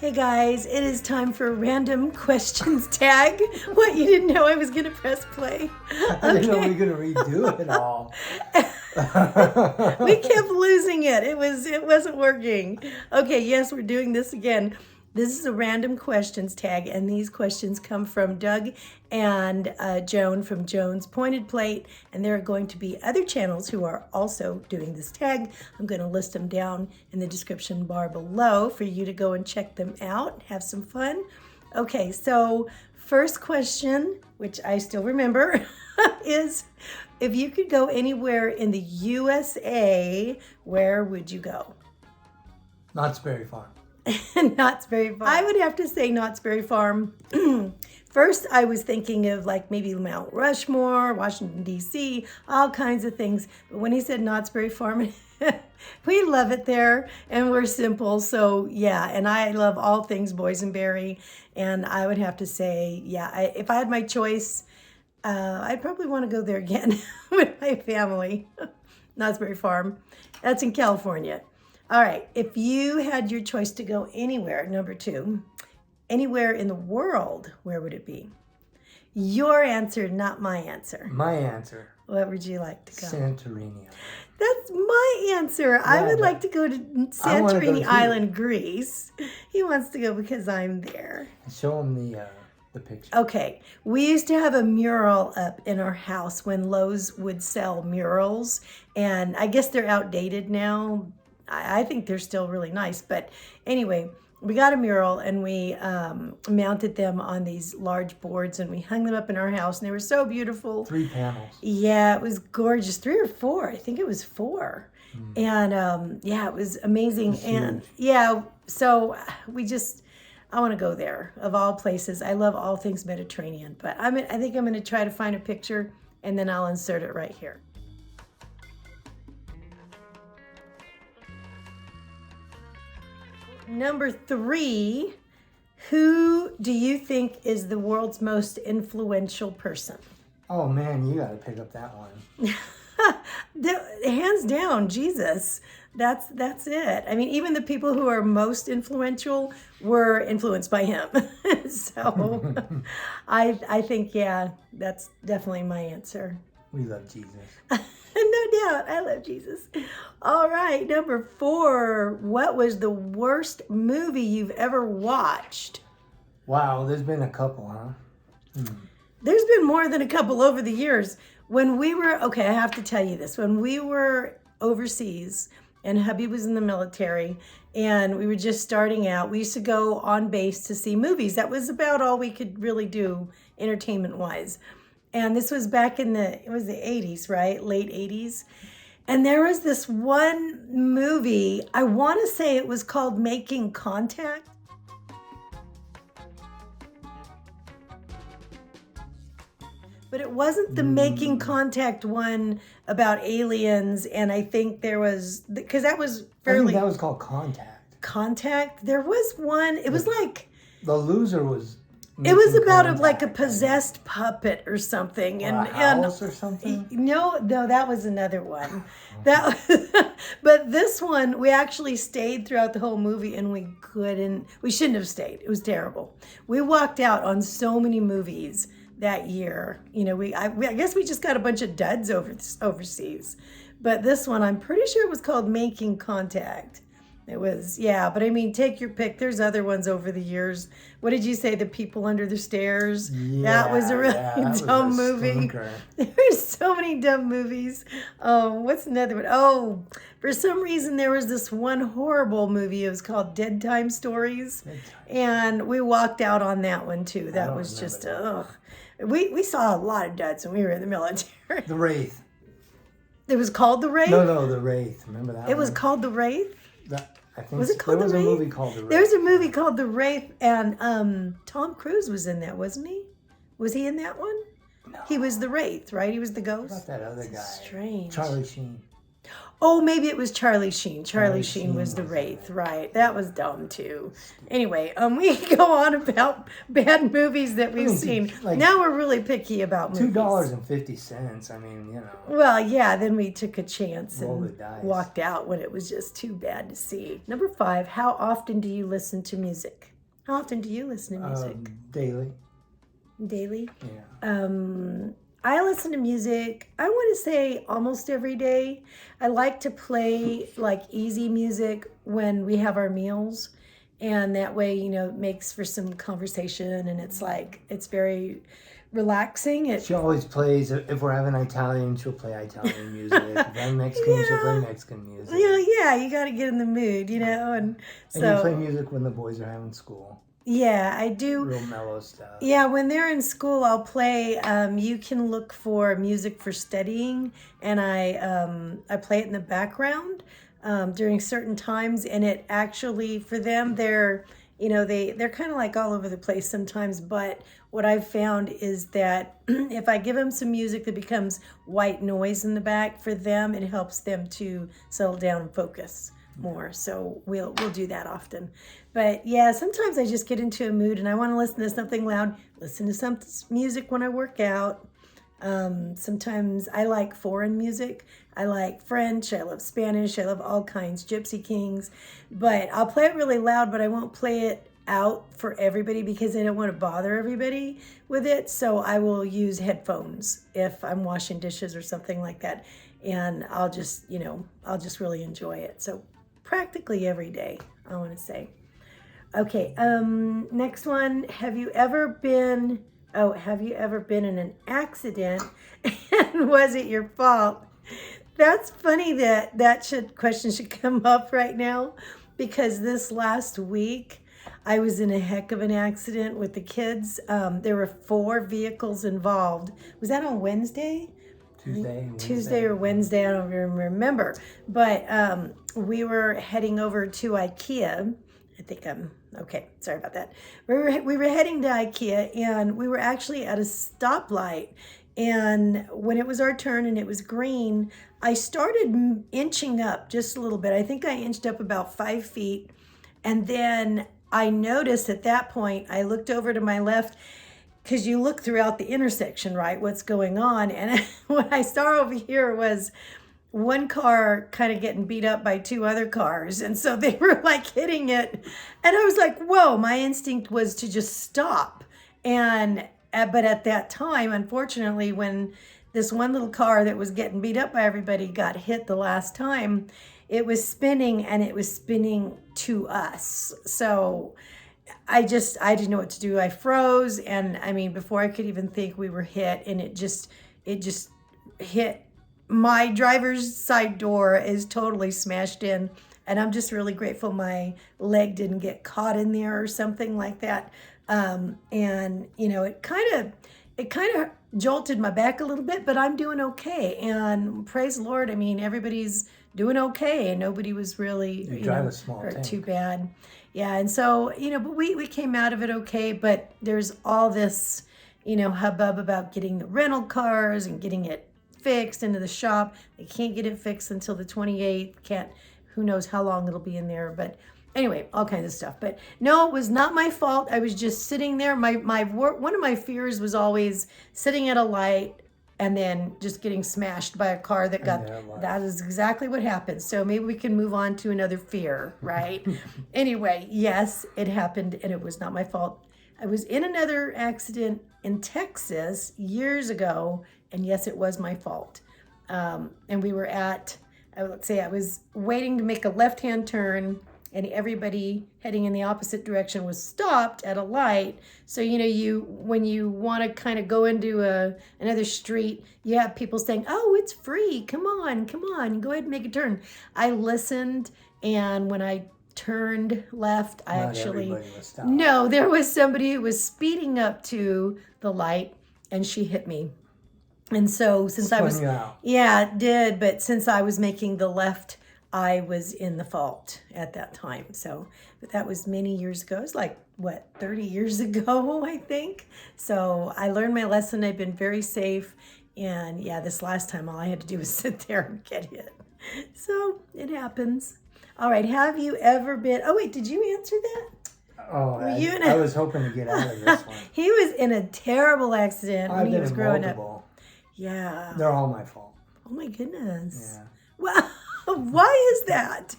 Hey guys, it is time for random questions tag. What, you didn't know I was going to press play? I didn't know we were going to redo it all. We kept losing it. It wasn't working. Okay, yes, we're doing this again. This is a random questions tag, and these questions come from Doug and Joan from Joan's Pointed Plate, and there are going to be other channels who are also doing this tag. I'm going to list them down in the description bar below for you to go and check them out, have some fun. Okay, so first question, which I still remember, is if you could go anywhere in the USA, where would you go? Knott's Berry Farm. Knott's Berry Farm. I would have to say Knott's Berry Farm. First, I was thinking of like maybe Mount Rushmore, Washington, D.C., all kinds of things. But when he said Knott's Berry Farm, we love it there, and we're simple. So, yeah, and I love all things boysenberry. And I would have to say, yeah, if I had my choice, I'd probably want to go there again with my family. Knott's Berry Farm. That's in California. All right, if you had your choice to go anywhere, number 2, anywhere in the world, where would it be? Your answer, not my answer. My answer. What would you like to go? Santorini. That's my answer. Yeah, I would like to go to Santorini Island, Greece. He wants to go because I'm there. Show him the picture. Okay, we used to have a mural up in our house when Lowe's would sell murals, and I guess they're outdated now. I think they're still really nice. But anyway, we got a mural and we mounted them on these large boards and we hung them up in our house and they were so beautiful. 3 panels. Yeah, it was gorgeous. 3 or 4. I think it was 4. And yeah, it was amazing. And yeah, so I want to go there of all places. I love all things Mediterranean, but I think I'm going to try to find a picture and then I'll insert it right here. Number 3, who do you think is the world's most influential person? Oh man, you got to pick up that one. Hands down, Jesus. That's it. I mean, even the people who are most influential were influenced by him. So I think, yeah, that's definitely my answer. We love Jesus. No doubt. I love Jesus. All right. Number 4. What was the worst movie you've ever watched? Wow. There's been a couple, huh? There's been more than a couple over the years. When we were, okay, I have to tell you this. When we were overseas and hubby was in the military and we were just starting out, we used to go on base to see movies. That was about all we could really do entertainment-wise. And this was back in the 80s, right? Late 80s. And there was this one movie, I want to say it was called Making Contact. But it wasn't the Making Contact one about aliens. And I think there was, because that was fairly... I think that was called Contact. Contact? There was one, it was like... The loser was... It was about a possessed puppet or something, or house or something. No, that was another one. But this one we actually stayed throughout the whole movie, and we shouldn't have stayed. It was terrible. We walked out on so many movies that year. You know, I guess we just got a bunch of duds overseas. But this one, I'm pretty sure it was called Making Contact. It was, yeah, but I mean, take your pick. There's other ones over the years. What did you say? The People Under the Stairs? Yeah, that was a really dumb movie. There's so many dumb movies. What's another one? Oh, for some reason, there was this one horrible movie. It was called Dead Time Stories. And we walked out on that one, too. That was just, ugh. We saw a lot of duds when we were in the military. The Wraith. It was called The Wraith? No, The Wraith. Remember that one? It was called The Wraith? I think was it called there was The Wraith? A movie called The Wraith. There was a movie called The Wraith, and Tom Cruise was in that, wasn't he? Was he in that one? No. He was the Wraith, right? He was the ghost? What about that other guy? Strange. Charlie Sheen. Oh, maybe it was Charlie Sheen. Charlie Sheen was the Wraith, right? That was dumb too. Anyway, we go on about bad movies that we've seen. Like, now we're really picky about movies. $2.50. I mean, you know. Well, yeah. Then we took a chance Roll and the dice. Walked out when it was just too bad to see. Number 5. How often do you listen to music? How often do you listen to music? Daily. Daily? Yeah. I listen to music, I want to say almost every day. I like to play like easy music when we have our meals. And that way, it makes for some conversation and it's very relaxing. She always plays, if we're having Italian, she'll play Italian music. If we're having Mexican, she'll play Mexican music. Yeah, you got to get in the mood, and so. And you play music when the boys are having school. Yeah, I do. Real mellow stuff. Yeah, when they're in school, I'll play. You can look for music for studying, and I play it in the background during certain times. And it actually, for them, they're kind of like all over the place sometimes. But what I've found is that if I give them some music that becomes white noise in the back, for them, it helps them to settle down and focus more. So we'll do that often. But yeah, sometimes I just get into a mood and I want to listen to something loud, listen to some music when I work out. Sometimes I like foreign music. I like French, I love Spanish, I love all kinds, Gypsy Kings. But I'll play it really loud, but I won't play it out for everybody because I don't want to bother everybody with it. So I will use headphones if I'm washing dishes or something like that. And I'll just really enjoy it. So practically every day, I want to say. Okay, next one. Have you ever been in an accident and was it your fault? That's funny that question should come up right now because this last week I was in a heck of an accident with the kids. There were 4 vehicles involved. Was that on Wednesday? Tuesday or Wednesday, I don't even remember. But we were heading over to IKEA. I think okay, sorry about that. We were heading to IKEA and we were actually at a stoplight. And when it was our turn and it was green, I started inching up just a little bit. I think I inched up about 5 feet. And then I noticed at that point, I looked over to my left because you look throughout the intersection, right? What's going on? And what I saw over here was one car kind of getting beat up by 2 other cars. And so they were like hitting it. And I was like, whoa, my instinct was to just stop. But at that time, unfortunately, when this one little car that was getting beat up by everybody got hit the last time, it was spinning and it was spinning to us. So I didn't know what to do. I froze. And I mean, before I could even think, we were hit, and it just hit. My driver's side door is totally smashed in, and I'm just really grateful my leg didn't get caught in there or something like that. And it kind of jolted my back a little bit, but I'm doing okay. And praise the Lord, I mean, everybody's doing okay, and nobody was really hurt too bad. Yeah, and so but we came out of it okay. But there's all this hubbub about getting the rental cars and getting it fixed into the shop. They can't get it fixed until the 28th. Who knows how long it'll be in there. But anyway, all kinds of stuff. But no, it was not my fault. I was just sitting there. One of my fears was always sitting at a light and then just getting smashed by a car that is exactly what happened. So maybe we can move on to another fear, right? Anyway, yes, it happened and it was not my fault. I was in another accident in Texas years ago, and yes, it was my fault. And we were I was waiting to make a left-hand turn, and everybody heading in the opposite direction was stopped at a light. So, when you want to kind of go into another street, you have people saying, oh, it's free. Come on, go ahead and make a turn. I listened, and when I turned left, No, there was somebody who was speeding up to the light, and she hit me. And so since it did, but since I was making the left, I was in the fault at that time. So, but that was many years ago. It was 30 years ago, I think. So I learned my lesson. I've been very safe. And yeah, this last time, all I had to do was sit there and get hit. So it happens. All right. Have you ever been, oh wait, did you answer that? Oh, I was hoping to get out of this one. He was in a terrible accident when he was growing up. Yeah. They're all my fault. Oh my goodness. Yeah. Well, Why is that?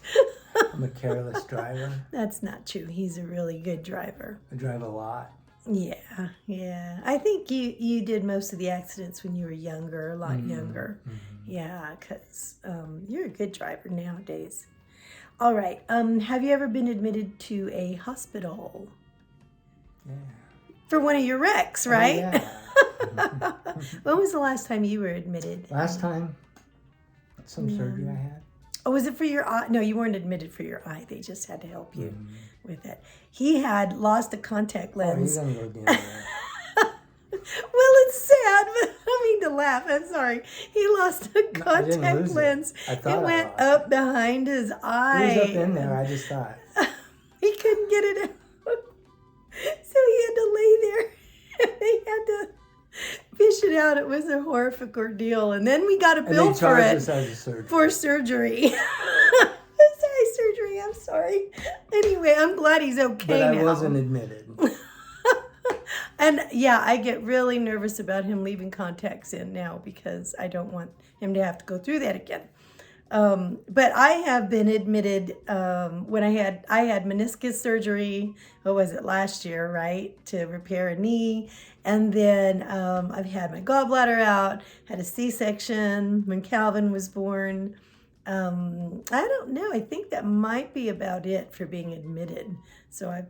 I'm a careless driver. That's not true. He's a really good driver. I drive a lot. Yeah, yeah. I think you did most of the accidents when you were younger, a lot younger. Yeah, because you're a good driver nowadays. All right. Have you ever been admitted to a hospital? Yeah. For one of your wrecks, right? Oh, yeah. When was the last time you were admitted? Last time, some surgery I had. Oh, was it for your eye? No, you weren't admitted for your eye. They just had to help you with it. He had lost a contact lens. Oh, he's gonna go down there. Well, it's sad, but I don't mean to laugh. I'm sorry. He lost a contact lens. It went up behind his eye. He was up in there. I just thought. He couldn't get it out. So he had to lay there. He had to fish it out. It was a horrific ordeal. And then we got a bill for it. For surgery. Sorry, surgery. I'm sorry. Anyway, I'm glad he's okay now. But I wasn't admitted. And yeah, I get really nervous about him leaving contacts in now because I don't want him to have to go through that again. But I have been admitted when I had meniscus surgery. What was it, last year, right? To repair a knee. And then I've had my gallbladder out, had a C-section when Calvin was born. I don't know. I think that might be about it for being admitted. So I've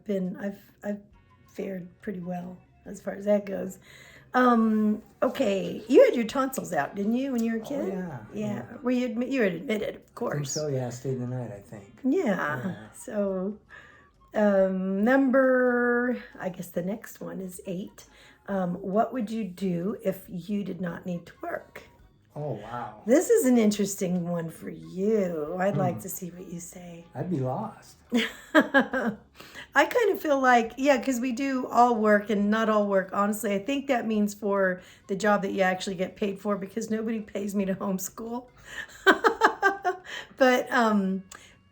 fared pretty well as far as that goes. Okay, you had your tonsils out, didn't you, when you were a kid? Oh, Yeah. Were you were admitted, of course. I think so, yeah. I stayed the night, I think. Yeah. So, I guess the next one is 8. What would you do if you did not need to work? Oh, wow. This is an interesting one for you. I'd like to see what you say. I'd be lost. I kind of feel like, yeah, because we do all work and not all work. Honestly, I think that means for the job that you actually get paid for, because nobody pays me to homeschool.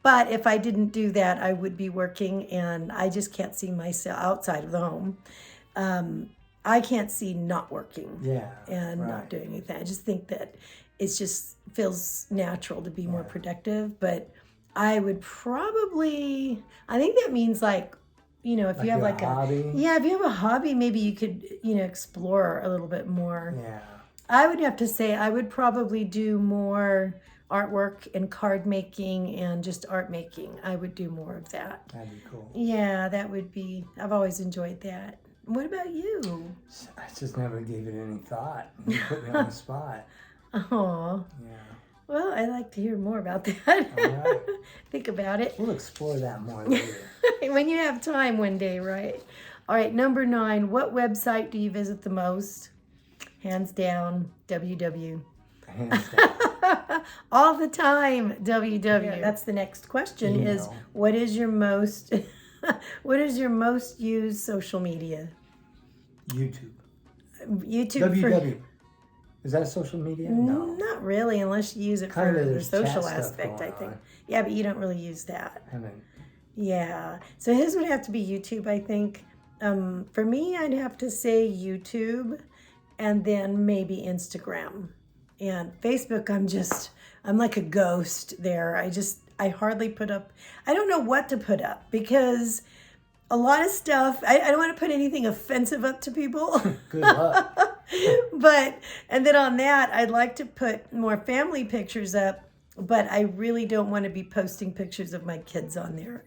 But if I didn't do that, I would be working, and I just can't see myself outside of the home. I can't see not working and not doing anything. I just think that it just feels natural to be more productive. But I would probably, I think that means like, you know, if you have like a hobby. Yeah, if you have a hobby, maybe you could, you know, explore a little bit more. Yeah. I would have to say I would probably do more artwork and card making and just art making. I would do more of that. That'd be cool. Yeah, that would be, I've always enjoyed that. What about you? I just never gave it any thought. You put me on the spot. Oh. Yeah. Well, I'd like to hear more about that. All right. Think about it. We'll explore that more later. When you have time one day, right? All right, number 9. What website do you visit the most? Hands down, WW. Hands down. All the time, WW. Yeah. That's the next question. Email. Is what is your most used social media? YouTube. WW. Is that a social media? No. Not really, unless you use it for the social aspect, I think. Yeah, but you don't really use that. I mean. Yeah. So his would have to be YouTube, I think. For me, I'd have to say YouTube, and then maybe Instagram. And Facebook, I'm like a ghost there. I hardly put up, I don't know what to put up, because a lot of stuff, I don't want to put anything offensive up to people. Good luck. And then on that, I'd like to put more family pictures up, but I really don't want to be posting pictures of my kids on there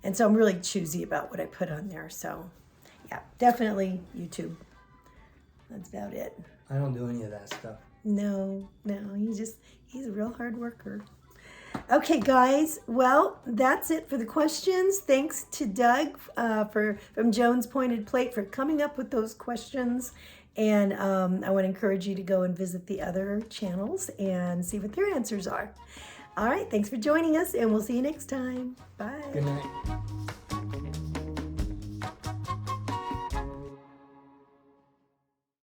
and so I'm really choosy about what I put on there. So yeah, definitely YouTube. That's about it. I don't do any of that stuff. No, he's a real hard worker. Okay, guys. Well, that's it for the questions. Thanks to Doug from Jones Pointed Plate for coming up with those questions. And I want to encourage you to go and visit the other channels and see what their answers are. All right. Thanks for joining us, and we'll see you next time. Bye. Good night.